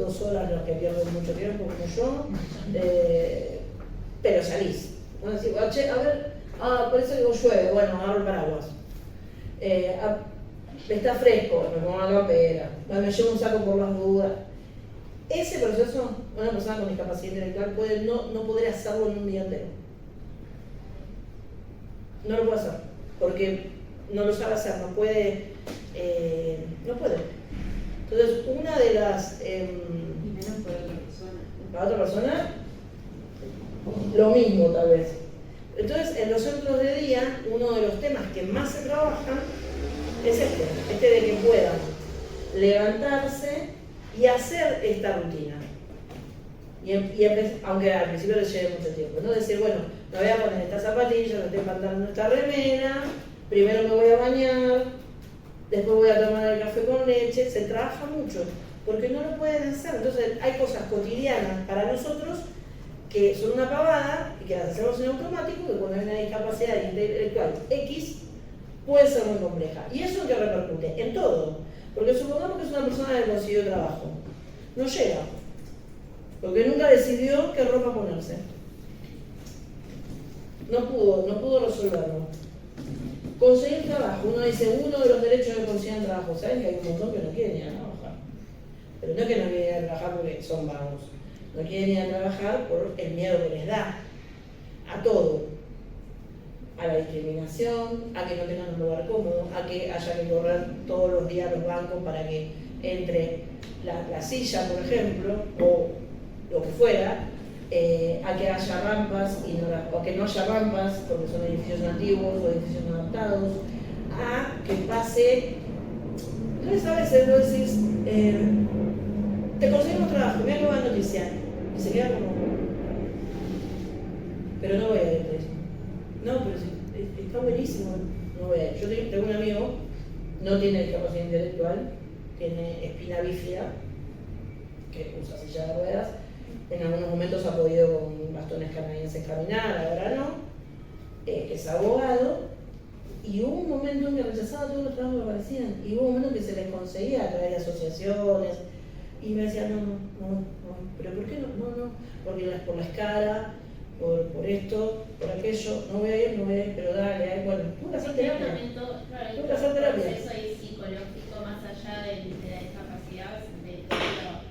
2 horas los que pierden mucho tiempo como yo, pero salís. Bueno, decís, che, a ver, por eso digo llueve, bueno, abro el paraguas. Está fresco, me pongo la campera, me llevo un saco por las dudas. Ese proceso, una persona con discapacidad intelectual puede no poder hacerlo en un día entero. No lo puede hacer, porque no lo sabe hacer, no puede. Entonces, una de las... y menos para otra persona. Para otra persona, lo mismo tal vez. Entonces, en los centros de día, uno de los temas que más se trabajan es este de que puedan levantarse y hacer esta rutina. Aunque al principio les lleve mucho tiempo, ¿no? Decir, bueno, me voy a poner estas zapatillas, este pantalón, esta remera, primero me voy a bañar, después voy a tomar el café con leche. Se trabaja mucho, porque no lo pueden hacer. Entonces hay cosas cotidianas para nosotros que son una pavada y que las hacemos en automático, que cuando hay una discapacidad intelectual X puede ser muy compleja. ¿Y eso en qué repercute? En todo. Porque supongamos que es una persona que consiguió trabajo. No llega, porque nunca decidió qué ropa ponerse. No pudo resolverlo. Conseguir trabajo. Uno dice, uno de los derechos es que consigan trabajo. ¿Saben que hay un montón que no quieren ir a trabajar? Pero no es que no quieren ir a trabajar porque son vagos. No quieren ir a trabajar por el miedo que les da. A todo. A la discriminación, a que no tengan un lugar cómodo, a que haya que correr todos los días a los bancos para que entre la silla, por ejemplo, o lo que fuera, a que haya rampas o que no haya rampas porque son edificios antiguos o edificios no adaptados, a que pase. Entonces a veces vos decís, te conseguimos trabajo, mira qué buena noticia, y se queda como, pero no voy a ir a eso. No, pero sí, está buenísimo, no voy a ir. Yo tengo un amigo, no tiene discapacidad intelectual, tiene espina bífida, que usa silla de ruedas. En algunos momentos ha podido con bastones canadienses caminar, ahora no. Es abogado, y hubo un momento en que rechazaba todos los trabajos que aparecían, y hubo un momento en que se les conseguía a través de asociaciones, y me decían, no, pero ¿por qué no? Porque por la escala, por esto, por aquello, no voy a ir, pero dale, bueno, tuve que hacer terapia. Tuve que hacer terapia. Eso es psicológico más allá de la discapacidad, de todo.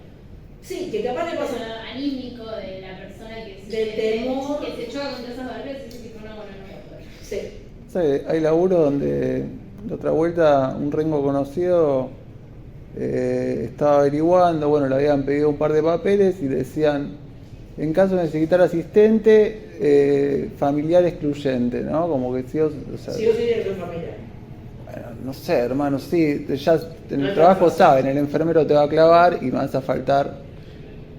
Sí, que capaz le pasa. Anímico de la persona que se choca contra esas barreras y dice, no voy a poder. Sí. Sí, hay laburo donde de otra vuelta un rengo conocido estaba averiguando, bueno, le habían pedido un par de papeles y decían, en caso de necesitar asistente, familiar excluyente, ¿no? Como que sí o sea, sí de familiar. Bueno, no sé, hermano, sí, ya en el trabajo saben, el enfermero te va a clavar y me vas a faltar.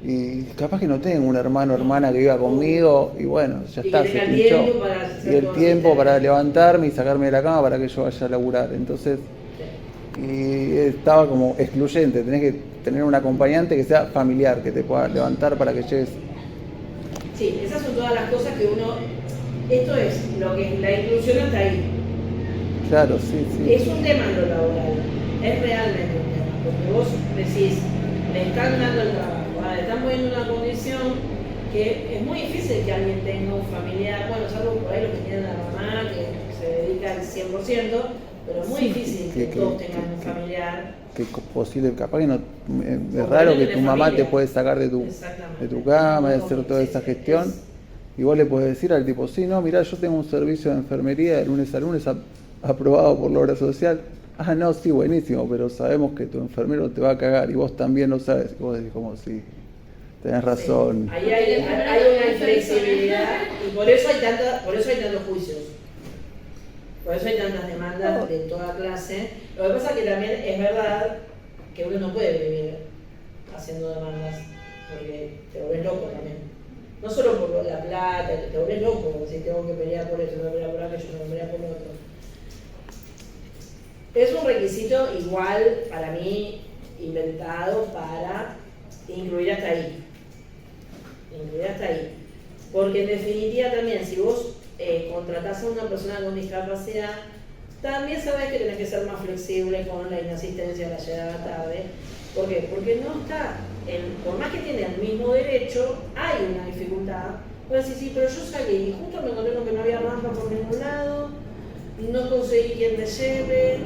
Y capaz que no tengo un hermano o hermana que viva conmigo, y bueno, ya está, se pinchó. Y el tiempo para levantarme y sacarme de la cama para que yo vaya a laburar. Entonces, y estaba como excluyente, tenés que tener un acompañante que sea familiar, que te pueda levantar para que llegues. Sí, esas son todas las cosas que uno. Esto es lo que la inclusión hasta ahí. Claro, sí. Es un tema en lo laboral, es realmente un tema, porque vos decís, le están dando el trabajo, le están poniendo una condición que es muy difícil que alguien tenga un familiar, bueno, salvo por ahí los que tienen la mamá, que se dedica al 100%, pero es muy difícil que todos tengan un familiar. Que es posible, capaz que no, es raro que tu mamá te puede sacar de tu cama y hacer toda esa gestión. Y vos le podés decir al tipo, sí, no, mirá, yo tengo un servicio de enfermería de lunes a lunes aprobado por la obra social. Ah, no, sí, buenísimo, pero sabemos que tu enfermero te va a cagar y vos también lo sabes. Y vos decís como, sí, tenés razón. Sí. Ahí hay una inflexibilidad y por eso hay tantos juicios. Por eso hay tantas demandas de toda clase. Lo que pasa es que también es verdad que uno no puede vivir haciendo demandas, porque te volvés loco también. No solo por la plata, te volvés loco, si tengo que pelear por esto, tengo que pelear por aquello, tengo que pelear por lo otro. Es un requisito igual, para mí, inventado para incluir hasta ahí. Porque en definitiva también, si vos contratás a una persona con discapacidad, también sabés que tenés que ser más flexible con la inasistencia, la llegada tarde. ¿Por qué? Porque no está por derecho hay una dificultad. Vos decís, sí, pero yo salí y justo me encontré con que no había rampa por ningún lado, no conseguí quien me lleve.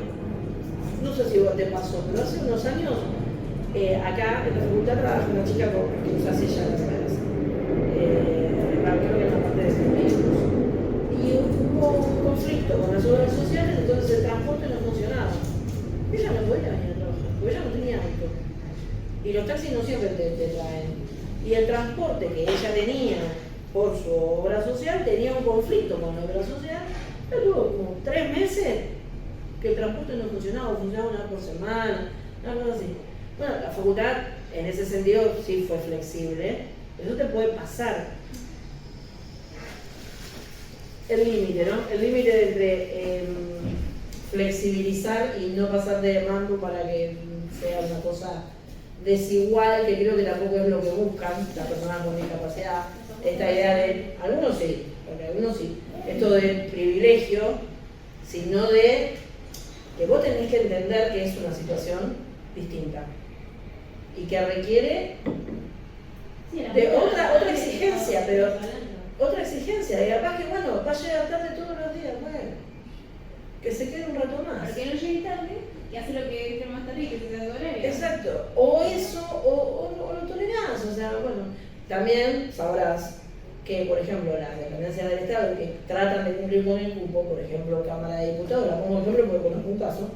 No sé si vos te pasó, pero hace unos años acá en la facultad trabaja una chica que usa silla de ruedas. Creo que en la parte de servicios. Y hubo un conflicto con las obras sociales, entonces el transporte no funcionaba. Ella no podía venir a trabajar, porque ella no tenía auto. Y los taxis no siempre te traen. Y el transporte que ella tenía por su obra social tenía un conflicto con la obra social. Pero tuvo como 3 meses que el transporte no funcionaba, funcionaba una vez por semana, una cosa así. Bueno, la facultad en ese sentido sí fue flexible, pero eso te puede pasar. El límite, ¿no? El límite entre flexibilizar y no pasar de rango para que sea una cosa desigual, que creo que tampoco es lo que buscan las personas con discapacidad. Esta idea de, algunos sí, porque algunos sí, esto de privilegio, sino de que vos tenés que entender que es una situación distinta y que requiere de otra exigencia, pero otra exigencia, y capaz que bueno, va a llegar tarde todos los días, bueno, que se quede un rato más. Porque no llegue tarde y hace lo que esté más tarde y que se sea horario. Exacto, o eso, o lo tolerás, o sea, bueno, también sabrás que, por ejemplo, las dependencias del Estado que tratan de cumplir con el cupo, por ejemplo, Cámara de Diputados, la pongo ejemplo porque conozco un caso,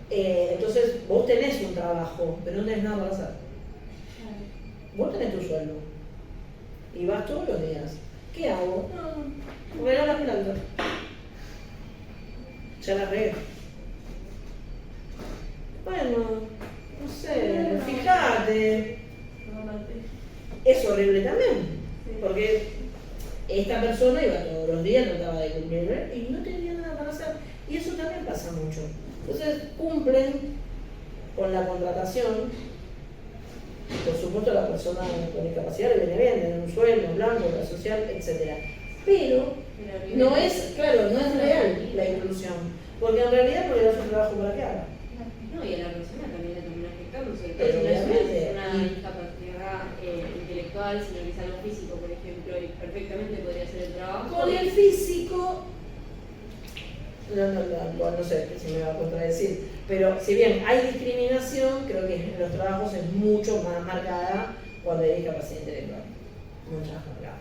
entonces vos tenés un trabajo, pero no tenés nada para hacer. Vos tenés tu sueldo y vas todos los días. ¿Qué hago? No, regalo las plantas. Ya las regué. Bueno, no sé, fíjate. Es horrible también, porque esta persona iba todos los días, trataba de cumplir y no tenía nada para hacer. Y eso también pasa mucho. Entonces cumplen con la contratación. Por supuesto, la persona con discapacidad le viene bien, tener un sueldo, un blanco, la social, etc. Pero no es, claro, no es real la inclusión. Porque en realidad no le das un trabajo para que haga. No, y a la persona también le termina afectando, sobre todo Pero si no es obviamente. una discapacidad intelectual, sino que es algo físico, por ejemplo, y perfectamente podría ser el trabajo. Con el físico, no sé si me va a contradecir, pero si bien hay discriminación, creo que en los trabajos es mucho más marcada cuando hay discapacidad intelectual. Mucho más marcada.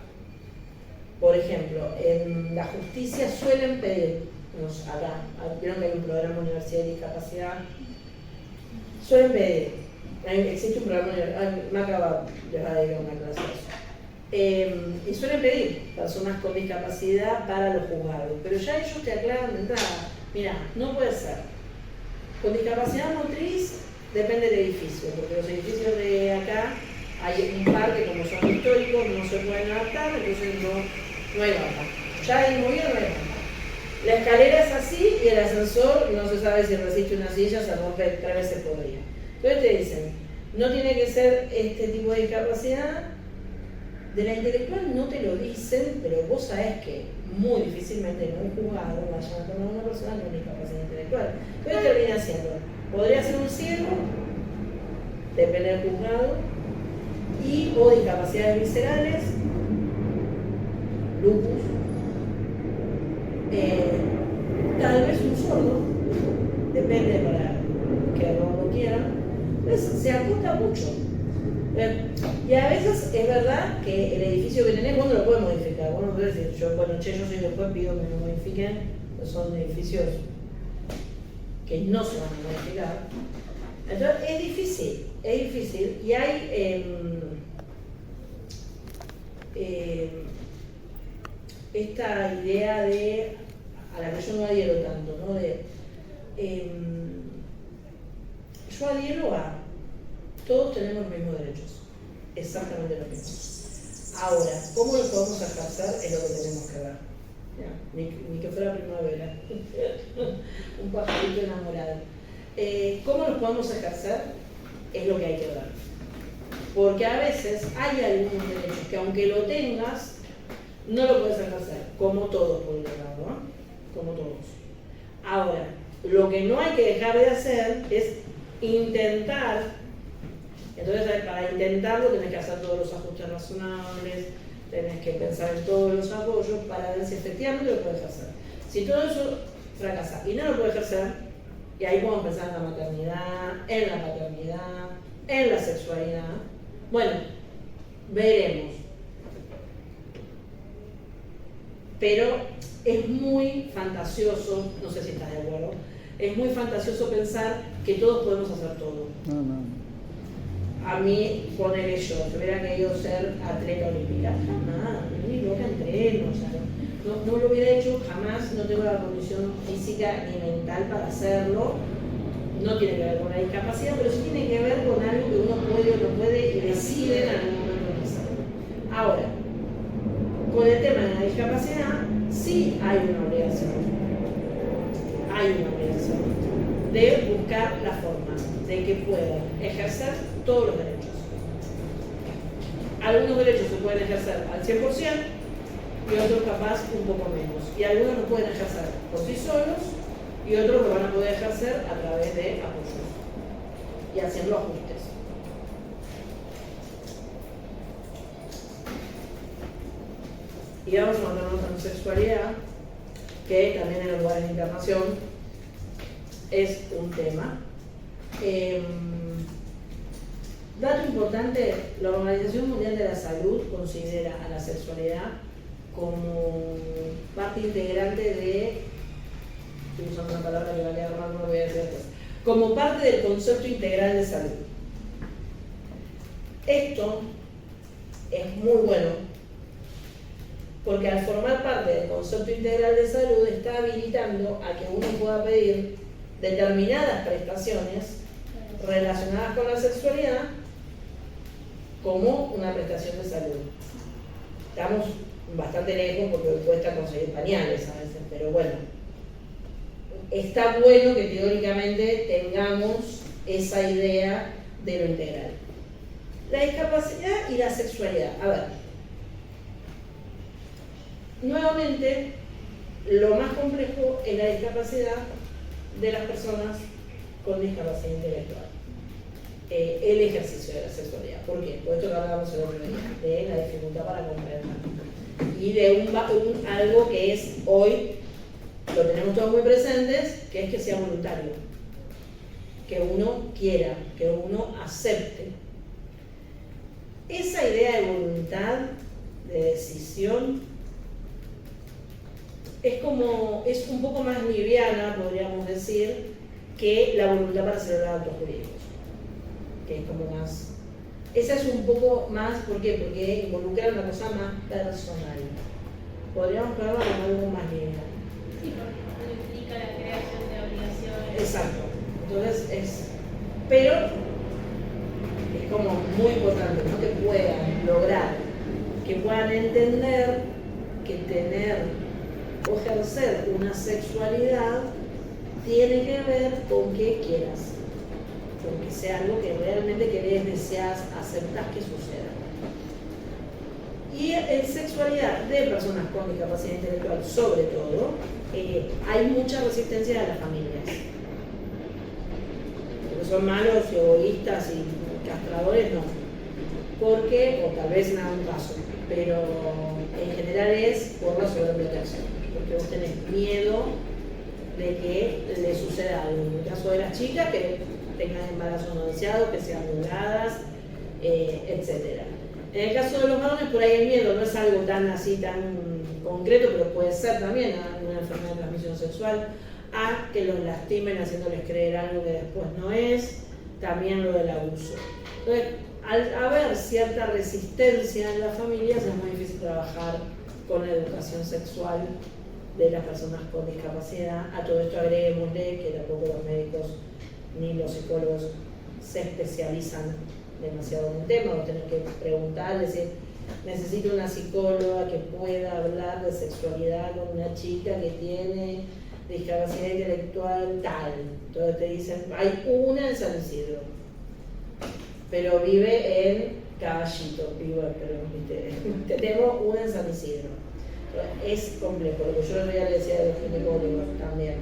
Por ejemplo, en la justicia suelen pedirnos acá, vieron que hay un programa de universidad de discapacidad, suelen pedir, existe un programa universitario, Maca les va a dedicar una clase a eso. Y suelen pedir personas con discapacidad para los juzgados, pero ya ellos te aclaran de entrada, mira, no puede ser. Con discapacidad motriz depende del edificio, porque los edificios de acá hay un par que como son históricos no se pueden adaptar, entonces no hay rampa. Ya hay movida, no hay rampa. La escalera es así y el ascensor no se sabe si resiste una silla, se rompe 3 veces por día. Entonces te dicen, no tiene que ser este tipo de discapacidad. De la intelectual no te lo dicen, pero vos sabés que muy difícilmente en un juzgado vayan a tomar a una persona con discapacidad intelectual. Entonces termina siendo, podría ser un ciego, depende del juzgado, y o discapacidades viscerales, lupus, tal vez un sordo, depende para que lo quieran. Entonces se ajusta mucho. Y a veces es verdad que el edificio que tenés vos no lo podés modificar. Vos no podés decir, yo soy después, pido que me modifiquen, pues son edificios que no se van a modificar. Entonces es difícil. Y hay esta idea de, a la que yo no adhiero tanto, ¿no? Yo adhiero a todos tenemos los mismos derechos, exactamente lo mismo. Ahora, ¿cómo los podemos ejercer? Es lo que tenemos que ver. Ni que fuera primavera, un pajarito enamorado. ¿Cómo los podemos ejercer? Es lo que hay que ver. Porque a veces hay algunos derechos que aunque lo tengas, no lo puedes ejercer, como todos por otro lado, ¿no? Como todos. Ahora, lo que no hay que dejar de hacer es intentar Entonces, para intentarlo tenés que hacer todos los ajustes razonables, tenés que pensar en todos los apoyos para ver si efectivamente lo puedes hacer. Si todo eso fracasa y no lo puedes ejercer, y ahí podemos pensar en la maternidad, en la paternidad, en la sexualidad, bueno, veremos. Pero es muy fantasioso, no sé si estás de acuerdo, es muy fantasioso pensar que todos podemos hacer todo. No. A mí, ponele yo, si hubiera querido ser atleta olímpica, jamás, ni loca entreno, o sea, no lo hubiera hecho jamás, no tengo la condición física ni mental para hacerlo. No tiene que ver con la discapacidad, pero sí tiene que ver con algo que uno puede o no puede y decide en algún momento hacerlo. Ahora, con el tema de la discapacidad, sí hay una obligación de buscar la forma de que puedan ejercer todos los derechos. Algunos derechos se pueden ejercer al 100% y otros capaz un poco menos. Y algunos lo pueden ejercer por sí solos y otros lo van a poder ejercer a través de apoyos y haciendo ajustes. Y vamos a hablar de transexualidad, que también en los lugares de internación es un tema. Dato importante, la Organización Mundial de la Salud considera a la sexualidad como parte integrante de, estoy usando una palabra que vale a no lo voy a decir después, como parte del concepto integral de salud. Esto es muy bueno, porque al formar parte del concepto integral de salud está habilitando a que uno pueda pedir determinadas prestaciones relacionadas con la sexualidad como una prestación de salud. Estamos bastante lejos porque cuesta conseguir pañales a veces, pero bueno, está bueno que teóricamente tengamos esa idea de lo integral. La discapacidad y la sexualidad. A ver, nuevamente, lo más complejo es la discapacidad de las personas con discapacidad intelectual. El ejercicio de la sexualidad. ¿Por qué? Por esto que hablábamos el otro día, de la dificultad para comprender. Y de algo que es hoy, lo tenemos todos muy presentes, que es que sea voluntario. Que uno quiera, que uno acepte. Esa idea de voluntad, de decisión, es un poco más liviana, podríamos decir, que la voluntad para celebrar actos jurídicos. Que es como más. Esa es un poco más, ¿por qué? Porque involucra una cosa más personal. Podríamos verlo como algo más liviano. Sí, porque no implica la creación de obligaciones. Exacto. Entonces pero es como muy importante, ¿no? Que puedan lograr, que puedan entender que tener o ejercer una sexualidad tiene que ver con qué quieras, con que sea algo que realmente querés, deseas, aceptás que suceda. Y en sexualidad de personas con discapacidad intelectual, sobre todo, hay mucha resistencia de las familias. Porque son malos y egoístas y castradores, no. Porque, o tal vez en algún caso, pero en general es por la sobreprotección. Porque vos tenés miedo de que le suceda algo. En el caso de las chicas, que tengan embarazo no deseado, que sean violadas, etc. En el caso de los varones, por ahí el miedo no es algo tan así, tan concreto, pero puede ser también una enfermedad de transmisión sexual, a que los lastimen haciéndoles creer algo que después no es, también lo del abuso. Entonces, al haber cierta resistencia en las familias, es muy difícil trabajar con la educación sexual de las personas con discapacidad. A todo esto agreguémosle que tampoco los médicos ni los psicólogos se especializan demasiado en el tema. Vos tenés que preguntar, decir, necesito una psicóloga que pueda hablar de sexualidad con una chica que tiene discapacidad intelectual tal. Entonces te dicen, hay una en San Isidro, pero vive en Caballito, tenemos una en San Isidro. Entonces, es complejo, lo que yo le decía de los ginecólogos también.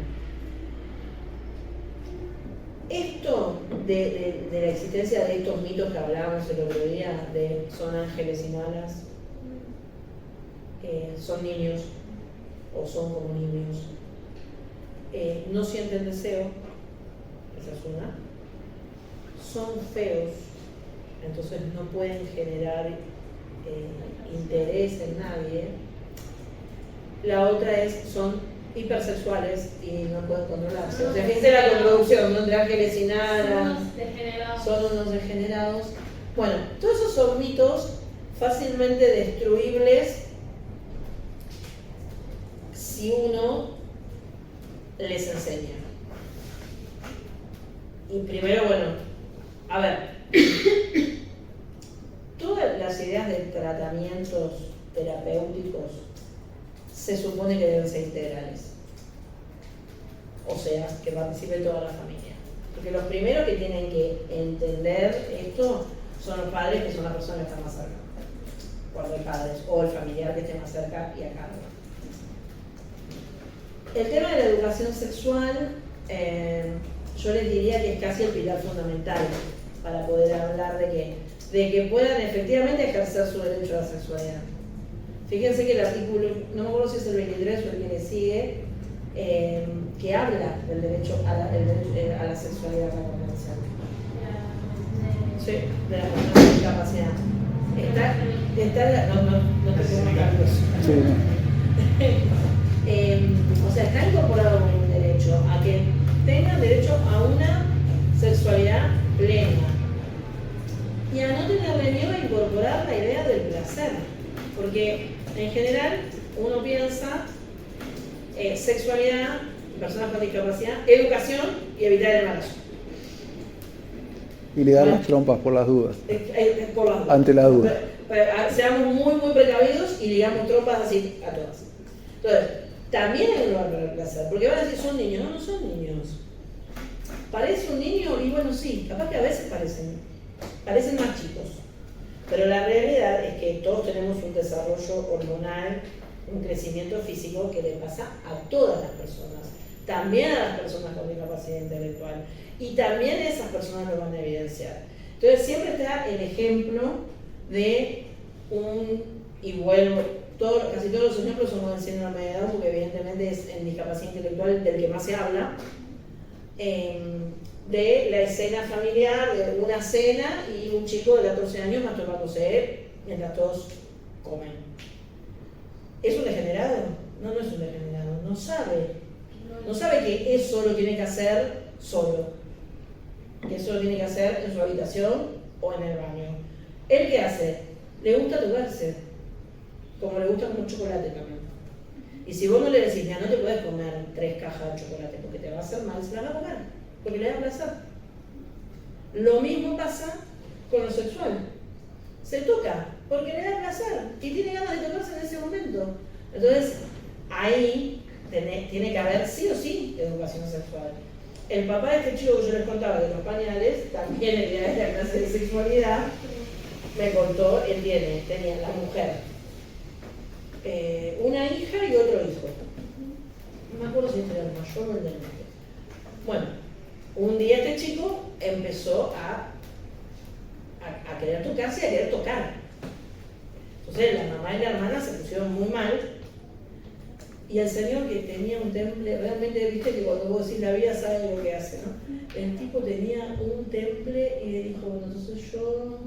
Esto de la existencia de estos mitos que hablábamos el otro día, de son ángeles y malas, son niños o son como niños, no sienten deseo, esa es una, son feos, entonces no pueden generar interés en nadie. La otra es, son hipersexuales y no pueden controlarse. O sea, fíjense la reproducción, ¿no? Entre ángeles y nada. Son unos degenerados. Bueno, todos esos son mitos fácilmente destruibles si uno les enseña. Y primero, bueno, a ver, todas las ideas de tratamientos terapéuticos se supone que deben ser integrales, o sea, que participe toda la familia, porque los primeros que tienen que entender esto son los padres, que son las personas que están más cerca, cuando hay padres, o el familiar que esté más cerca y a cargo. El tema de la educación sexual, yo les diría que es casi el pilar fundamental para poder hablar de que puedan efectivamente ejercer su derecho a la sexualidad. Fíjense que el artículo, no me acuerdo si es el 23 o el que le sigue, que habla del derecho a la sexualidad reconvencional. Sí, de la persona con discapacidad. No te pongo cargos. O sea, está incorporado como un derecho a que tengan derecho a una sexualidad plena y a no tenerle miedo a incorporar la idea del placer, porque en general uno piensa sexualidad, personas con discapacidad, educación y evitar el embarazo. Y le dan las trompas por las dudas. Por las dudas. Ante la duda. Seamos muy, muy precavidos y digamos trompas así a todas. Entonces, también hay un lugar para el placer, porque van a decir, son niños. No son niños. ¿Parece un niño? Y bueno, sí, capaz que a veces parecen más chicos. Pero la realidad es que todos tenemos un desarrollo hormonal, un crecimiento físico que le pasa a todas las personas, también a las personas con discapacidad intelectual, y también esas personas lo van a evidenciar. Entonces siempre está el ejemplo de casi todos los ejemplos son con el síndrome de Down, porque evidentemente es en discapacidad intelectual del que más se habla, de la escena familiar, de una cena y un chico de 14 años masturbándose mientras todos comen. ¿Es un degenerado? No es un degenerado, no sabe que eso lo tiene que hacer solo, que eso lo tiene que hacer en su habitación o en el baño. ¿Él qué hace? Le gusta tocarse, como le gusta comer chocolate también. Y si vos no le decís, ya no te puedes comer 3 cajas de chocolate porque te va a hacer mal, se la va a comer, porque le da placer. Lo mismo pasa con lo sexual. Se toca porque le da placer y tiene ganas de tocarse en ese momento. Entonces, ahí tiene que haber sí o sí educación sexual. El papá de este chico que yo les contaba de los pañales, también el día de la clase de sexualidad, me contó, él tenía la mujer, una hija y otro hijo. No me acuerdo si este era el mayor o el del medio. Bueno, un día este chico empezó a querer tocarse y a querer tocar. Entonces la mamá y la hermana se pusieron muy mal y el señor, que tenía un temple, realmente viste que cuando vos decís la vida sabe lo que hace, ¿no? El tipo tenía un temple y le dijo, bueno, entonces yo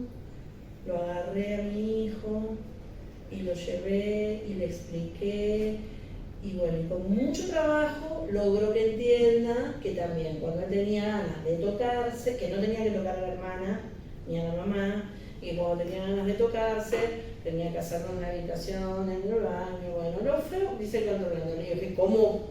lo agarré a mi hijo y lo llevé y le expliqué y bueno, y con mucho trabajo logró que entienda que también cuando él tenía ganas de tocarse, que no tenía que tocar a la hermana ni a la mamá, y cuando tenía ganas de tocarse tenía que hacerlo en la habitación, en el baño, bueno, lo feo, dice el canto hablando, le dije, ¿cómo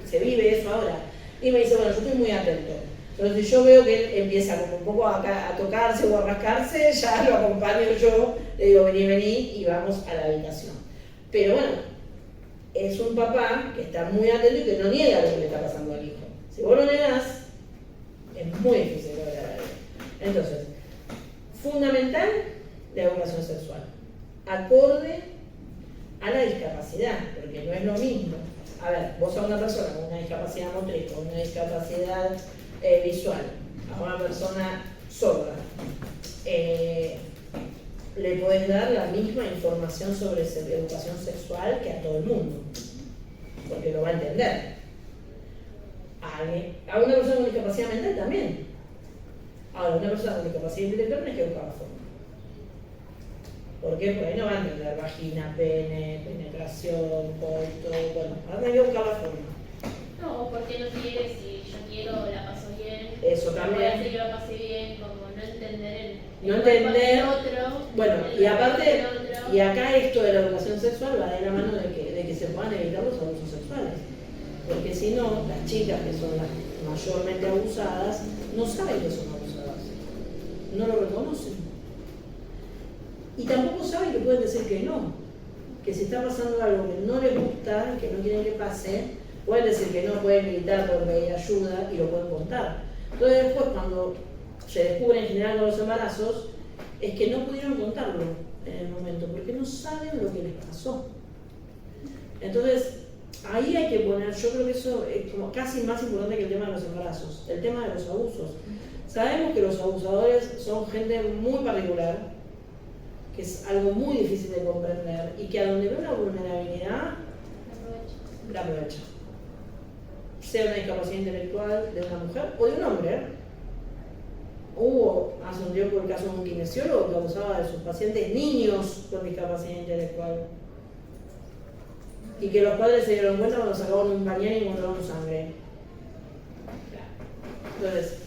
se vive eso ahora? Y me dice, bueno, yo estoy muy atento. Entonces si yo veo que él empieza como un poco a tocarse o a rascarse, ya lo acompaño yo, le digo, vení y vamos a la habitación. Pero bueno, es un papá que está muy atento y que no niega lo que le está pasando al hijo. Si vos lo negás, es muy difícil lograr algo. Entonces, fundamental la educación sexual, acorde a la discapacidad, porque no es lo mismo. A ver, vos a una persona con una discapacidad motriz, con una discapacidad visual a una persona sorda, le podés dar la misma información sobre educación sexual que a todo el mundo, porque lo va a entender. A una persona con discapacidad mental también. Ahora, una persona con discapacidad intelectual tenés que buscar la forma. ¿Por qué? Porque ahí no va a entender vagina, pene, penetración, coito, bueno, ahora hay que buscar la forma. No, porque no quiere, si yo quiero la paso bien. Eso también. Voy a hacer que la pase bien, como no entender No entender. otro. Bueno, y aparte, el otro. y acá esto de la educación sexual va de la mano de que se puedan evitar los abusos sexuales. Porque si no, las chicas que son las mayormente abusadas no saben que son abusadas. No lo reconocen. Y tampoco saben que pueden decir que no. Que si está pasando algo que no les gusta, que no quieren que pase, pueden decir que no, pueden gritar por pedir ayuda y lo pueden contar. Entonces después cuando se descubren en general con los embarazos, es que no pudieron contarlo en el momento, porque no saben lo que les pasó. Entonces, ahí hay que poner, yo creo que eso es como casi más importante que el tema de los embarazos, el tema de los abusos. Sabemos que los abusadores son gente muy particular, que es algo muy difícil de comprender y que a donde ve una vulnerabilidad, la aprovecha. Sea una discapacidad intelectual de una mujer o de un hombre. Hubo hace un tiempo el caso de un kinesiólogo que abusaba de sus pacientes niños con discapacidad intelectual. Y que los padres se dieron cuenta cuando sacaban un pañal y encontraron sangre. Entonces,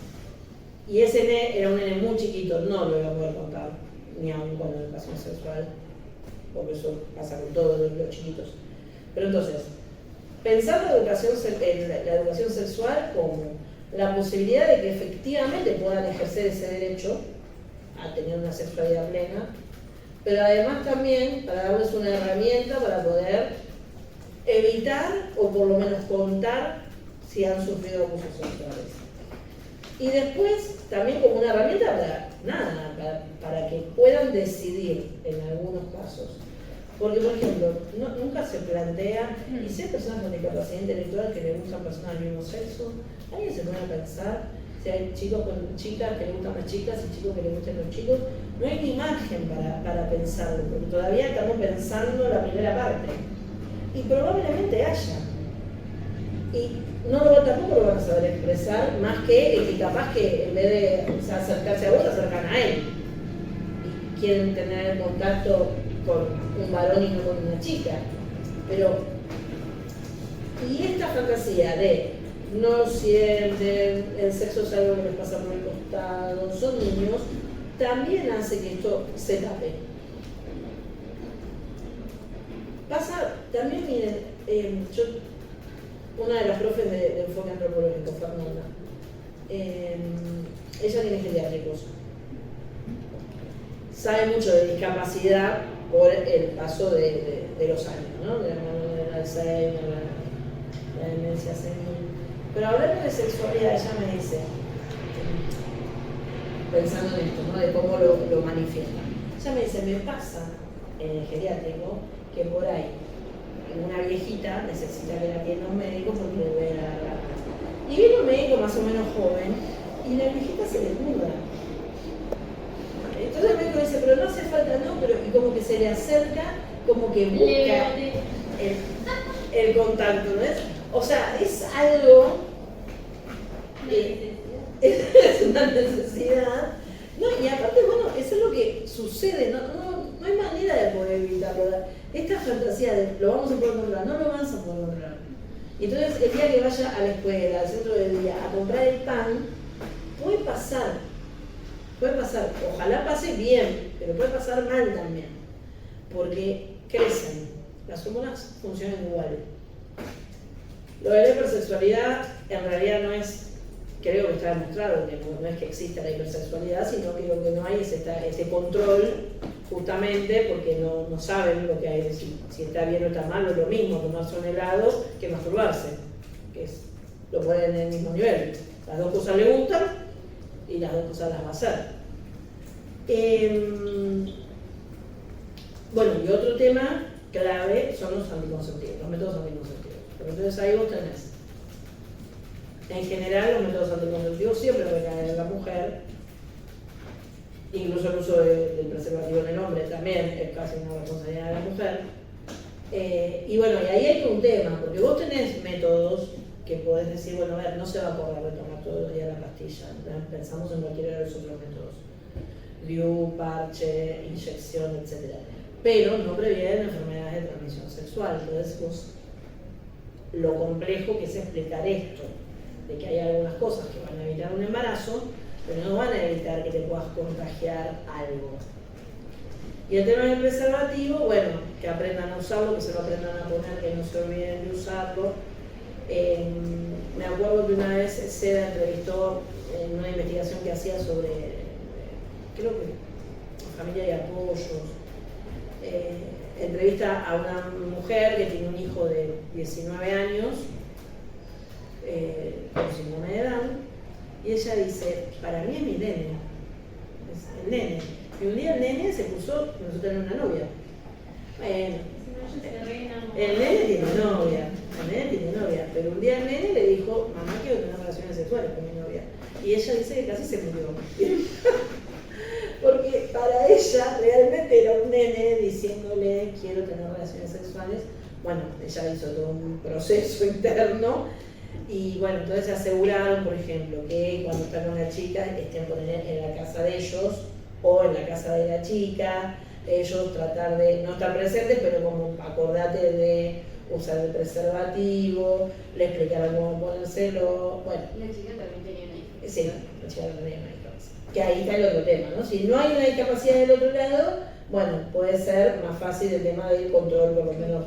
y ese nene era un nene muy chiquito, no lo iba a poder contar, ni aún con la educación sexual, porque eso pasa con todos los chiquitos. Pero entonces, pensar la educación sexual como la posibilidad de que efectivamente puedan ejercer ese derecho a tener una sexualidad plena, pero además también para darles una herramienta para poder evitar o por lo menos contar si han sufrido abusos sexuales. Y después también como una herramienta para que puedan decidir en algunos casos. Porque, por ejemplo, nunca se plantea, y si hay personas con discapacidad intelectual que le gustan personas del mismo sexo, ¿alguien se pone a pensar si hay chicos con chicas que le gustan las chicas y chicos que le gustan los chicos? No hay ni margen para pensarlo, porque todavía estamos pensando la primera parte. Y probablemente haya. Y tampoco lo van a saber expresar, más que capaz que en vez de acercarse a vos, se acercan a él. Y quieren tener contacto con un varón y no con una chica. Pero, y esta fantasía de no sienten, el sexo es algo que les pasa por el costado, son niños, también hace que esto se tape. Pasa, también miren, una de las profes de enfoque antropológico, Fernanda, ella tiene geriátricos, sabe mucho de discapacidad por el paso de los años, ¿no? De la Alzheimer, la demencia senil. Pero hablando de sexualidad, ella me dice, pensando en esto, ¿no? De cómo lo manifiesta. Ella me dice, me pasa en el geriátrico que por ahí una viejita necesita que la atienda un médico porque le duele la garganta. Y viene un médico más o menos joven y la viejita se desnuda. Entonces el médico dice, pero no hace falta, no, pero y como que se le acerca, como que busca el contacto, ¿no es? O sea, es algo, es una necesidad, no, y aparte, bueno, eso es lo que sucede, no hay manera de poder evitarlo. Esta fantasía de lo vamos a poder controlar, no lo vas a poder controlar. Y entonces el día que vaya a la escuela, al centro del día, a comprar el pan, puede pasar, ojalá pase bien, pero puede pasar mal también, porque crecen, las hormonas funcionan igual. Lo de la hipersexualidad en realidad no es, creo que está demostrado que no es que exista la hipersexualidad, sino que lo que no hay es ese control, justamente porque no saben lo que hay, si está bien o está mal, es lo mismo tomarse un helado que masturbarse, que lo ponen en el mismo nivel. Las dos cosas le gustan y las dos cosas las va a hacer. Bueno, y otro tema clave son los anticonceptivos, los métodos anticonceptivos. Pero entonces ahí vos tenés En general, los métodos anticonceptivos siempre recaen en la mujer, incluso el uso del preservativo en el hombre también es casi una responsabilidad de la mujer. Y bueno, y ahí hay un tema, porque vos tenés métodos que podés decir, bueno, a ver, no se va a poder retomar todos los días la pastilla, ¿no? Pensamos en cualquiera de los otros métodos, DIU, parche, inyección, etc. Pero no previenen enfermedades de transmisión sexual, entonces vos, lo complejo que es explicar esto, de que hay algunas cosas que van a evitar un embarazo, pero no van a evitar que te puedas contagiar algo. Y el tema del preservativo, bueno, que aprendan a usarlo, que se lo aprendan a poner, que no se olviden de usarlo. Me acuerdo que una vez Seda entrevistó en una investigación que hacía sobre, creo que familia y apoyos, entrevista a una mujer que tiene un hijo de 19 años con síndrome de Down, y ella dice, para mí es mi nene, es el nene. Y un día el nene se puso, nosotros tenemos una novia. Bueno, el nene tiene novia, pero un día el nene le dijo, mamá, quiero tener relaciones sexuales con mi novia. Y ella dice que casi se murió. Porque para ella realmente era un nene diciéndole, quiero tener relaciones sexuales. Bueno, ella hizo todo un proceso interno. Y bueno, entonces se aseguraron, por ejemplo, que cuando están con la chica estén en la casa de ellos o en la casa de la chica, ellos tratar de no estar presentes, pero como acordate de usar el preservativo, le explicaron cómo ponérselo, bueno. La chica también tenía una hija. Sí, la chica también tenía una discapacidad. Que ahí está el otro tema, ¿no? Si no hay una discapacidad del otro lado, bueno, puede ser más fácil el tema del control, por lo menos,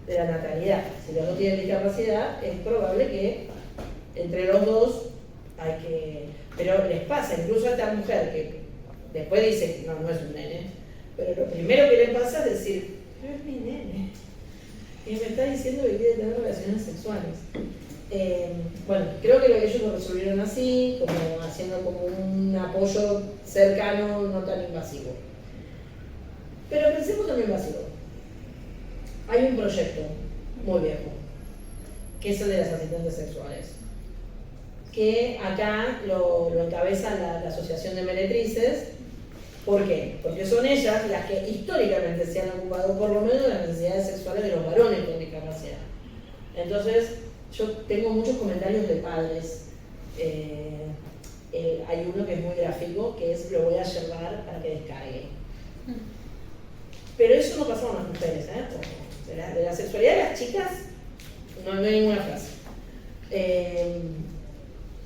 de la natalidad. Si los dos tienen discapacidad, es probable que entre los dos hay que... Pero les pasa, incluso a esta mujer que después dice que no es un nene, pero lo primero que le pasa es decir, pero es mi nene, y me está diciendo que quiere tener relaciones sexuales. Bueno, creo que ellos lo resolvieron así, como haciendo como un apoyo cercano, no tan invasivo. Pero pensemos en lo invasivo. Hay un proyecto muy viejo, que es el de las asistentes sexuales, que acá lo encabeza la Asociación de Meretrices. ¿Por qué? Porque son ellas las que históricamente se han ocupado por lo menos de las necesidades sexuales de los varones con discapacidad. Entonces, yo tengo muchos comentarios de padres. Hay uno que es muy gráfico, que es lo voy a llevar para que descargue. Pero eso no pasa con las mujeres, ¿eh? De la sexualidad de las chicas no hay ninguna frase.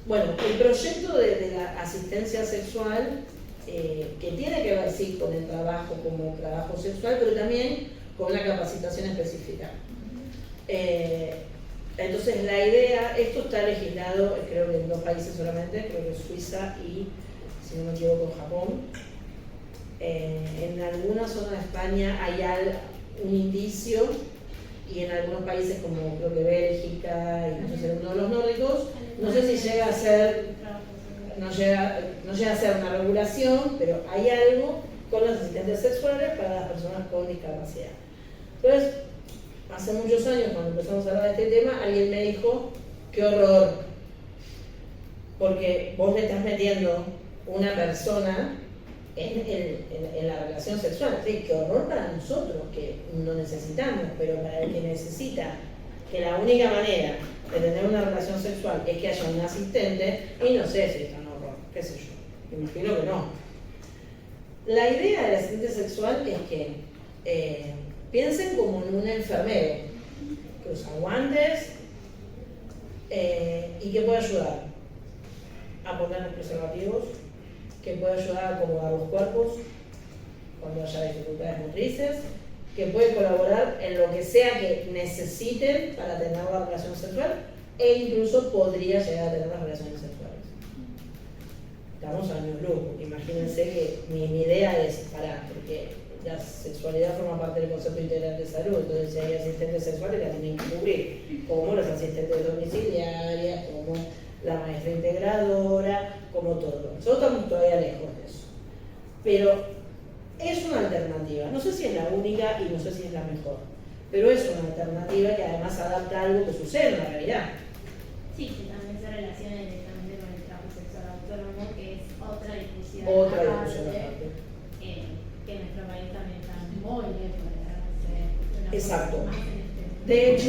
Bueno, el proyecto de la asistencia sexual, que tiene que ver sí con el trabajo como trabajo sexual, pero también con una capacitación específica. Entonces la idea, esto está legislado creo que en 2 países solamente, creo que Suiza y, si no me equivoco, Japón. En algunas zonas de España hay un indicio, y en algunos países como creo que Bélgica y no sé si alguno de los nórdicos, no sé si llega a ser, no llega a ser una regulación, pero hay algo con los asistentes sexuales para las personas con discapacidad. Entonces, hace muchos años cuando empezamos a hablar de este tema, alguien me dijo, qué horror, porque vos le estás metiendo una persona en la relación sexual. Sí, qué horror para nosotros, que no necesitamos, pero para el que necesita, que la única manera de tener una relación sexual es que haya un asistente, y no sé si es tan horror, qué sé yo, me imagino que no. La idea del asistente sexual es que piensen como en un enfermero que usa guantes y que puede ayudar a poner los preservativos, que puede ayudar a acomodar los cuerpos cuando haya dificultades motrices, que puede colaborar en lo que sea que necesiten para tener la relación sexual, e incluso podría llegar a tener las relaciones sexuales. Estamos a años luz, imagínense que mi idea es parar, porque la sexualidad forma parte del concepto integral de salud, entonces si hay asistentes sexuales la tienen que cubrir, como los asistentes domiciliarias, como la maestra integradora, como todo. Nosotros estamos todavía lejos de eso. Pero es una alternativa. No sé si es la única y no sé si es la mejor. Pero es una alternativa que además adapta a algo que sucede en la realidad. Sí, que también se relaciona discusión Otra aparte, discusión aparte. que en nuestro país también está muy lejos de darse una Exacto. más en este De hecho,